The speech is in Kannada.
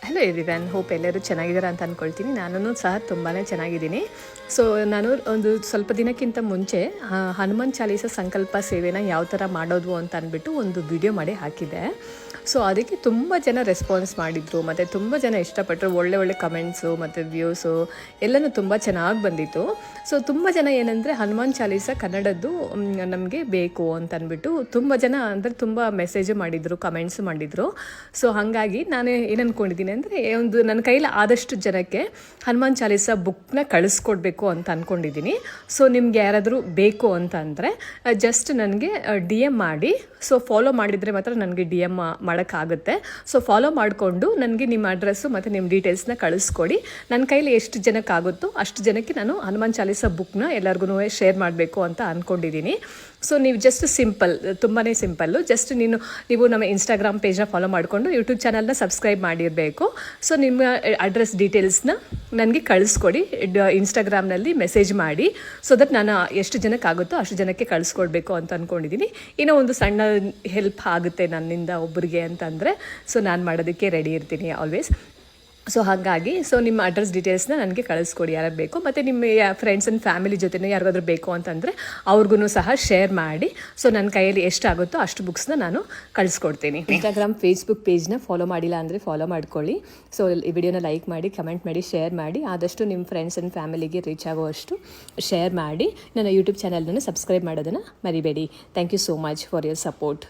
ಹಲೋ ಎವ್ರಿವನ್, ಹೋಪ್ ಎಲ್ಲರೂ ಚೆನ್ನಾಗಿದ್ದಾರೆ ಅಂತ ಅಂದ್ಕೊಳ್ತೀನಿ. ನಾನು ಸಹ ತುಂಬಾ ಚೆನ್ನಾಗಿದ್ದೀನಿ. ಸೊ ನಾನು ಒಂದು ಸ್ವಲ್ಪ ದಿನಕ್ಕಿಂತ ಮುಂಚೆ ಹನುಮಾನ್ ಚಾಲೀಸ ಸಂಕಲ್ಪ ಸೇವೆನ ಯಾವ ಥರ ಮಾಡೋದು ಅಂತ ಅಂದ್ಬಿಟ್ಟು ಒಂದು ವಿಡಿಯೋ ಮಾಡಿ ಹಾಕಿದ್ದೆ. ಸೊ ಅದಕ್ಕೆ ತುಂಬ ಜನ ರೆಸ್ಪಾನ್ಸ್ ಮಾಡಿದರು ಮತ್ತು ತುಂಬ ಜನ ಇಷ್ಟಪಟ್ಟರು. ಒಳ್ಳೆ ಕಮೆಂಟ್ಸು ಮತ್ತು ವ್ಯೂಸು ಎಲ್ಲನೂ ತುಂಬ ಚೆನ್ನಾಗಿ ಬಂದಿತ್ತು. ಸೊ ತುಂಬ ಜನ ಏನಂದರೆ ಹನುಮಾನ್ ಚಾಲೀಸ ಕನ್ನಡದ್ದು ನಮಗೆ ಬೇಕು ಅಂತ ಅಂದ್ಬಿಟ್ಟು ತುಂಬ ಜನ ಅಂದರೆ ತುಂಬ ಮೆಸೇಜು ಮಾಡಿದರು, ಕಮೆಂಟ್ಸು ಮಾಡಿದರು. ಸೊ ಹಾಗಾಗಿ ನಾನು ಏನು ಅಂದ್ಕೊಂಡಿದ್ದೀನಿ ಅಂದರೆ ಒಂದು ನನ್ನ ಕೈಲಿ ಆದಷ್ಟು ಜನಕ್ಕೆ ಹನುಮಾನ್ ಚಾಲೀಸ ಬುಕ್ನ ಕಳಿಸ್ಕೊಡ್ಬೇಕು ಅಂತ ಅಂದ್ಕೊಂಡಿದ್ದೀನಿ. ಸೊ ನಿಮ್ಗೆ ಯಾರಾದರೂ ಬೇಕು ಅಂತ ಅಂದರೆ ಜಸ್ಟ್ ನನಗೆ ಡಿ ಎಮ್ ಮಾಡಿ. ಸೊ ಫಾಲೋ ಮಾಡಿದರೆ ಮಾತ್ರ ನನಗೆ ಡಿ ಎಮ್ ಮಾಡೋಕ್ಕಾಗುತ್ತೆ. ಸೊ ಫಾಲೋ ಮಾಡಿಕೊಂಡು ನನಗೆ ನಿಮ್ಮ ಅಡ್ರೆಸ್ಸು ಮತ್ತು ನಿಮ್ಮ ಡೀಟೇಲ್ಸ್ನ ಕಳಿಸ್ಕೊಡಿ. ನನ್ನ ಕೈಲಿ ಎಷ್ಟು ಜನಕ್ಕಾಗುತ್ತೋ ಅಷ್ಟು ಜನಕ್ಕೆ ನಾನು ಹನುಮಾನ್ ಚಾಲೀಸ ಬುಕ್ನ ಎಲ್ಲರಿಗೂ ಶೇರ್ ಮಾಡಬೇಕು ಅಂತ ಅಂದ್ಕೊಂಡಿದ್ದೀನಿ. ಸೊ ನೀವು ಜಸ್ಟ್ ತುಂಬಾ ಸಿಂಪಲ್ಲು. ಜಸ್ಟ್ ನೀವು ನಮ್ಮ ಇನ್ಸ್ಟಾಗ್ರಾಮ್ ಪೇಜ್ನ ಫಾಲೋ ಮಾಡಿಕೊಂಡು ಯೂಟ್ಯೂಬ್ ಚಾನಲ್ನ ಸಬ್ಸ್ಕ್ರೈಬ್ ಮಾಡಿರಬೇಕು. ಸೊ ನಿಮ್ಮ ಅಡ್ರೆಸ್ ಡೀಟೇಲ್ಸ್ನ ನನಗೆ ಕಳಿಸ್ಕೊಡಿ, ಇನ್ಸ್ಟಾಗ್ರಾಮ್ನಲ್ಲಿ ಮೆಸೇಜ್ ಮಾಡಿ. ಸೊ ದಟ್ ನಾನು ಎಷ್ಟು ಜನಕ್ಕಾಗುತ್ತೋ ಅಷ್ಟು ಜನಕ್ಕೆ ಕಳಿಸ್ಕೊಡ್ಬೇಕು ಅಂತ ಅಂದ್ಕೊಂಡಿದ್ದೀನಿ. ಇನ್ನೂ ಒಂದು ಸಣ್ಣ ಹೆಲ್ಪ್ ಆಗುತ್ತೆ ನನ್ನಿಂದ ಒಬ್ಬರಿಗೆ ಅಂತಂದರೆ ಸೊ ನಾನು ಮಾಡೋದಕ್ಕೆ ರೆಡಿ ಇರ್ತೀನಿ ಆಲ್ವೇಸ್. ಸೊ ಹಾಗಾಗಿ ನಿಮ್ಮ ಅಡ್ರೆಸ್ ಡೀಟೇಲ್ಸ್ನ ನನಗೆ ಕಳಿಸ್ಕೊಡಿ ಯಾರು ಬೇಕು. ಮತ್ತು ನಿಮ್ಮ ಫ್ರೆಂಡ್ಸ್ ಆ್ಯಂಡ್ ಫ್ಯಾಮಿಲಿ ಜೊತೆ ಯಾರಿಗಾದ್ರೂ ಬೇಕು ಅಂತಂದರೆ ಅವ್ರಿಗೂ ಸಹ ಶೇರ್ ಮಾಡಿ. ಸೊ ನನ್ನ ಕೈಯಲ್ಲಿ ಎಷ್ಟಾಗುತ್ತೋ ಅಷ್ಟು ಬುಕ್ಸ್ನ ನಾನು ಕಳಿಸ್ಕೊಡ್ತೀನಿ. ಇನ್ಸ್ಟಾಗ್ರಾಮ್, ಫೇಸ್ಬುಕ್ ಪೇಜ್ನ ಫಾಲೋ ಮಾಡಿಲ್ಲ ಅಂದರೆ ಫಾಲೋ ಮಾಡ್ಕೊಳ್ಳಿ. ಸೊ ಈ ವಿಡಿಯೋನ ಲೈಕ್ ಮಾಡಿ, ಕಮೆಂಟ್ ಮಾಡಿ, ಶೇರ್ ಮಾಡಿ. ಆದಷ್ಟು ನಿಮ್ಮ ಫ್ರೆಂಡ್ಸ್ ಆ್ಯಂಡ್ ಫ್ಯಾಮಿಲಿಗೆ ರೀಚ್ ಆಗೋಷ್ಟು ಶೇರ್ ಮಾಡಿ. ನನ್ನ ಯೂಟ್ಯೂಬ್ ಚಾನಲ್ನ ಸಬ್ಸ್ಕ್ರೈಬ್ ಮಾಡೋದನ್ನು ಮರಿಬೇಡಿ. Thank you so much for your support.